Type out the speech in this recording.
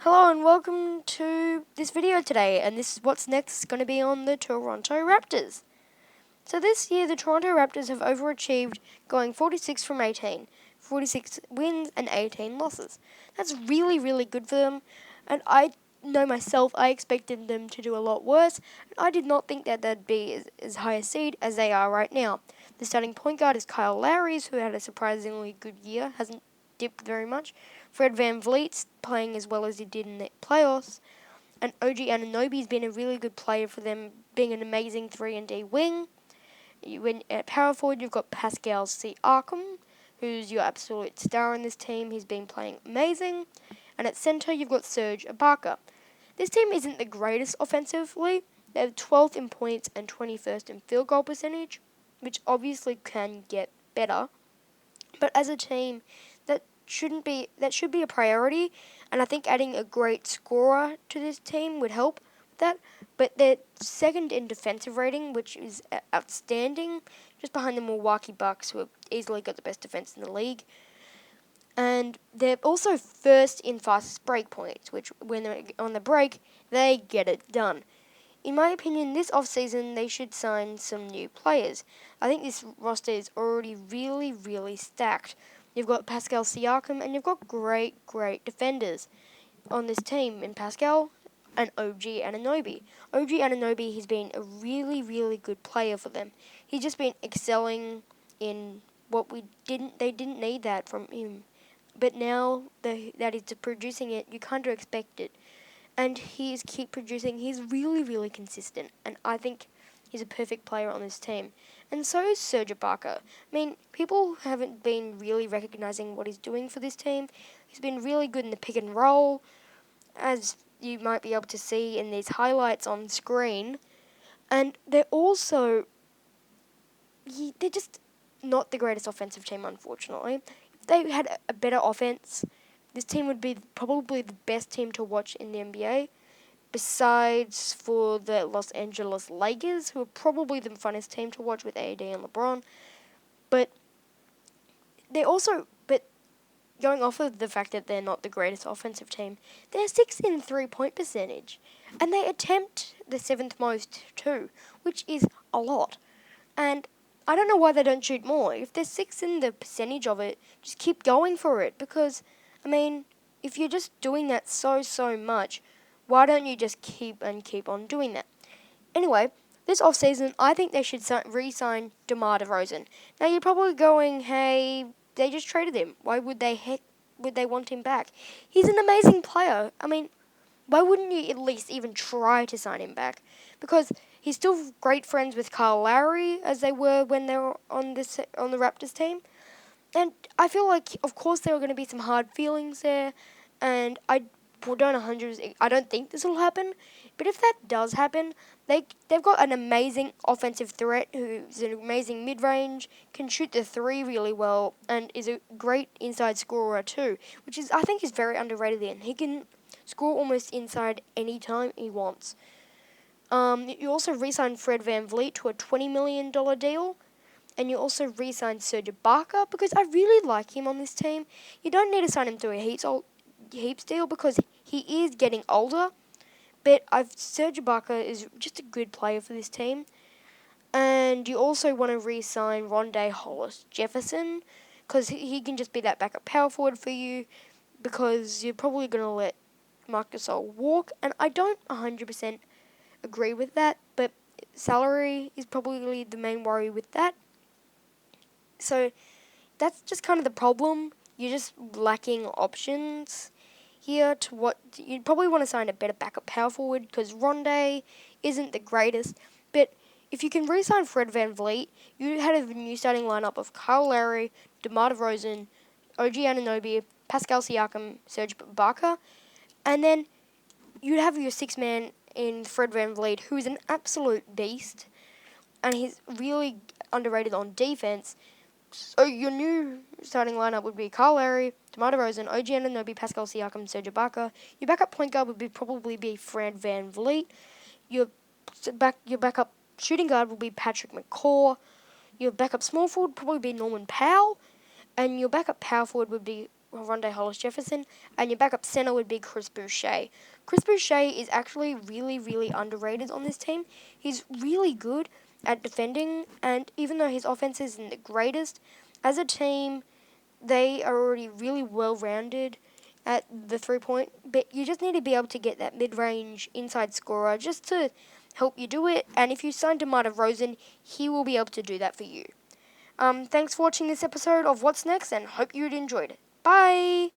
Hello and welcome to this video today, and this is what's next going to be on the Toronto Raptors. So this year the Toronto Raptors have overachieved, going 46 from 18, 46 wins and 18 losses. That's really, really good for them, and I know myself I expected them to do a lot worse, and I did not think that they'd be as high a seed as they are right now. The starting point guard is Kyle Lowry, who had a surprisingly good year, hasn't dipped very much. Fred VanVleet's playing as well as he did in the playoffs. And OG Anunoby's been a really good player for them, being an amazing 3-and-D wing. When at power forward, you've got Pascal Siakam, who's your absolute star in this team. He's been playing amazing. And at centre, you've got Serge Ibaka. This team isn't the greatest offensively. They're 12th in points and 21st in field goal percentage, which obviously can get better. But as a team, that should be a priority, and I think adding a great scorer to this team would help with that. But they're second in defensive rating, which is outstanding, just behind the Milwaukee Bucks, who have easily got the best defense in the league. And they're also first in fastest break points, which when they're on the break, they get it done. In my opinion, this offseason they should sign some new players. I think this roster is already really, really stacked. You've got Pascal Siakam and you've got great defenders on this team in Pascal and OG Anunoby. OG Anunoby has been a really, really good player for them. He's just been excelling in what they didn't need that from him. But now that he's producing it, you kind of expect it. And he's keep producing. He's really, really consistent. And I think he's a perfect player on this team. And so is Serge Ibaka. I mean, people haven't been really recognizing what he's doing for this team. He's been really good in the pick and roll, as you might be able to see in these highlights on screen. And they're just not the greatest offensive team, unfortunately. If they had a better offense, this team would be probably the best team to watch in the NBA, besides for the Los Angeles Lakers, who are probably the funnest team to watch with AD and LeBron. But going off of the fact that they're not the greatest offensive team, they're 6th in three-point percentage, and they attempt the 7th most too, which is a lot. And I don't know why they don't shoot more. If they're 6th in the percentage of it, just keep going for it, because I mean, if you're just doing that so much, why don't you just keep on doing that? Anyway, this offseason, I think they should re-sign DeMar DeRozan. Now, you're probably going, hey, they just traded him. Why would they want him back? He's an amazing player. I mean, why wouldn't you at least even try to sign him back? Because he's still great friends with Kyle Lowry, as they were when they were on the Raptors team. And I feel like, of course, there are going to be some hard feelings there, and I don't think this will happen. But if that does happen, they've got an amazing offensive threat who's an amazing mid-range, can shoot the three really well, and is a great inside scorer too, which I think is very underrated. And he can score almost inside any time he wants. You also re-signed Fred VanVleet to a $20 million deal. And you also re-signed Serge Ibaka, because I really like him on this team. You don't need to sign him to a heaps deal, because he is getting older. But Serge Ibaka is just a good player for this team. And you also want to re-sign Rondé Hollis-Jefferson, because he can just be that backup power forward for you, because you're probably going to let Marc Gasol walk. And I don't 100% agree with that, but salary is probably the main worry with that. So that's just kind of the problem. You're just lacking options here to what you'd probably want to sign a better backup power forward, because Rondé isn't the greatest. But if you can re-sign Fred VanVleet, you had a new starting lineup of Kyle Lowry, DeMar DeRozan, OG Anunoby, Pascal Siakam, Serge Ibaka, and then you'd have your sixth man in Fred VanVleet, who is an absolute beast, and he's really underrated on defense. So your new starting lineup would be Kyle Lowry, DeMar DeRozan, OG Anunoby, Pascal Siakam, Serge Ibaka. Your backup point guard would probably be Fred VanVleet. Your backup shooting guard will be Patrick McCaw. Your backup small forward would probably be Norman Powell. And your backup power forward would be Rondé Hollis-Jefferson, and your backup center would be Chris Boucher. Chris Boucher is actually really, really underrated on this team. He's really good at defending, and even though his offense isn't the greatest, as a team, they are already really well-rounded at the three-point, but you just need to be able to get that mid-range inside scorer just to help you do it, and if you sign DeMar DeRozan, he will be able to do that for you. Thanks for watching this episode of What's Next, and hope you enjoyed it. Bye!